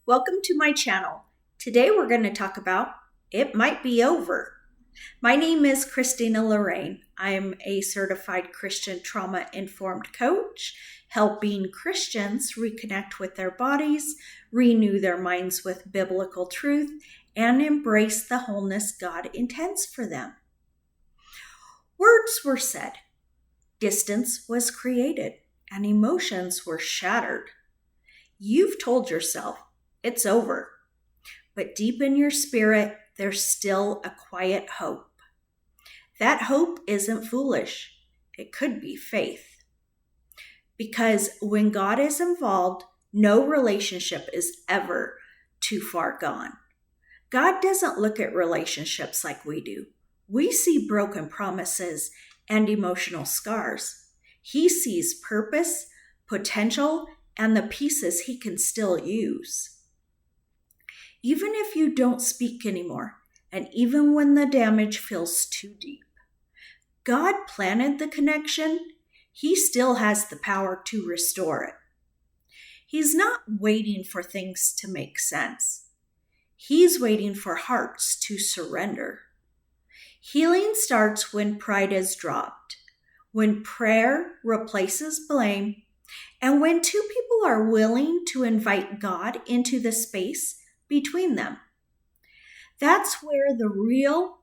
Welcome to my channel. Today we're going to talk about It Might Be Over. My name is Christina Lorraine. I'm a certified Christian trauma-informed coach, helping Christians reconnect with their bodies, renew their minds with biblical truth, and embrace the wholeness God intends for them. Words were said, distance was created, and emotions were shattered. You've told yourself, it's over. But deep in your spirit, there's still a quiet hope. That hope isn't foolish. It could be faith. Because when God is involved, no relationship is ever too far gone. God doesn't look at relationships like we do. We see broken promises and emotional scars. He sees purpose, potential, and the pieces he can still use. Even if you don't speak anymore, and even when the damage feels too deep, God planted the connection. He still has the power to restore it. He's not waiting for things to make sense. He's waiting for hearts to surrender. Healing starts when pride is dropped, when prayer replaces blame, and when two people are willing to invite God into the space between them. That's where the real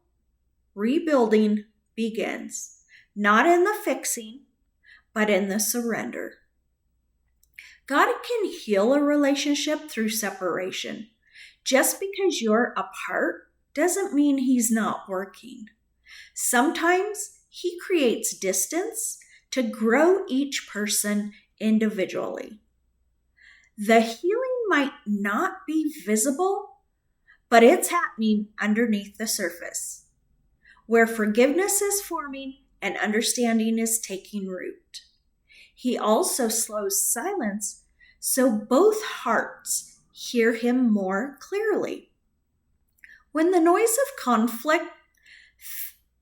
rebuilding begins, not in the fixing, but in the surrender. God can heal a relationship through separation. Just because you're apart doesn't mean he's not working. Sometimes he creates distance to grow each person individually. The healing might not be visible, but it's happening underneath the surface, where forgiveness is forming and understanding is taking root. He also slows silence so both hearts hear him more clearly. When the noise of conflict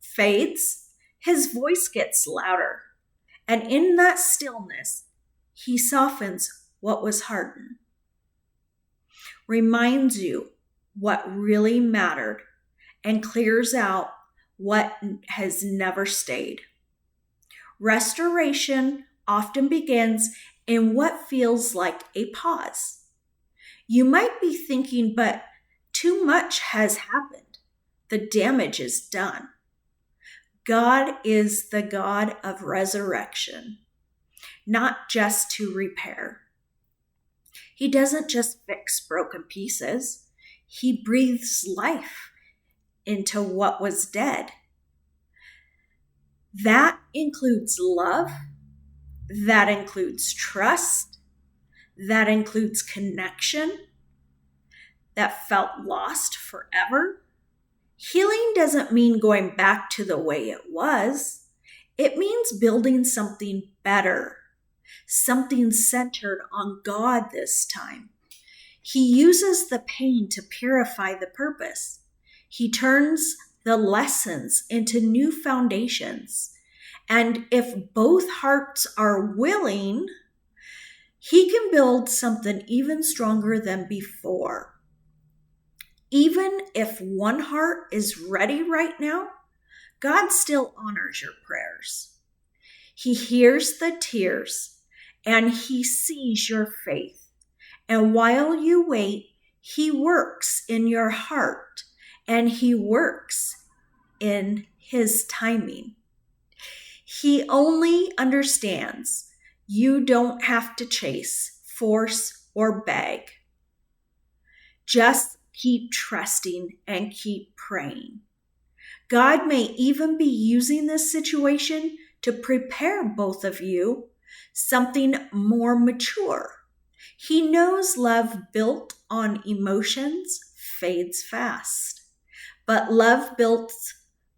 fades, his voice gets louder, and in that stillness, he softens what was hardened, reminds you what really mattered, and clears out what has never stayed. Restoration often begins in what feels like a pause. You might be thinking, but too much has happened. The damage is done. God is the God of resurrection, not just to repair. He doesn't just fix broken pieces. He breathes life into what was dead. That includes love. That includes trust. That includes connection that felt lost forever. Healing doesn't mean going back to the way it was. It means building something better, something centered on God this time. He uses the pain to purify the purpose. He turns the lessons into new foundations. And if both hearts are willing, he can build something even stronger than before. Even if one heart is ready right now, God still honors your prayers. He hears the tears and he sees your faith. And while you wait, he works in your heart and he works in his timing. He only understands you don't have to chase, force, or beg. Just keep trusting and keep praying. God may even be using this situation to prepare both of you something more mature. He knows love built on emotions fades fast, but love built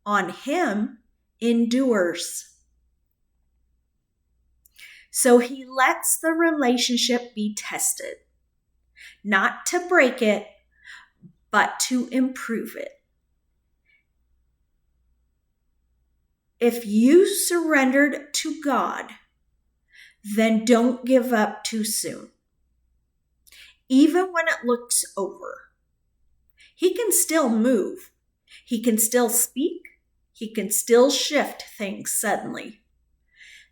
on him endures. So he lets the relationship be tested, not to break it, but to improve it. If you surrendered to God, then don't give up too soon. even when it looks over. He can still move. He can still speak. He can still shift things suddenly.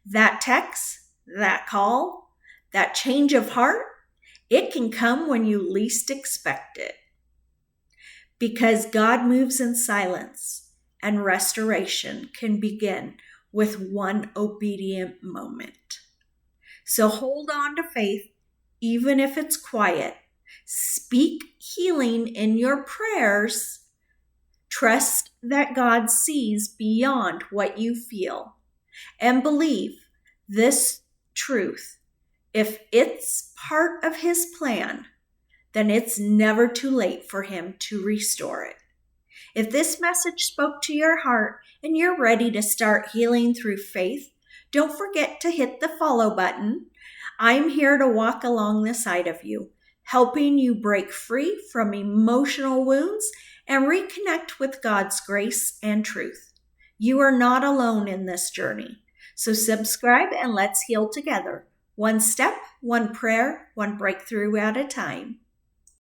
That text, that call, that change of heart, it can come when you least expect it. Because God moves in silence, and restoration can begin with one obedient moment. So hold on to faith, even if it's quiet. Speak healing in your prayers. Trust that God sees beyond what you feel. And believe this truth. If it's part of His plan, then it's never too late for Him to restore it. If this message spoke to your heart and you're ready to start healing through faith, don't forget to hit the follow button. I'm here to walk along the side of you, helping you break free from emotional wounds and reconnect with God's grace and truth. You are not alone in this journey. So subscribe and let's heal together. One step, one prayer, one breakthrough at a time.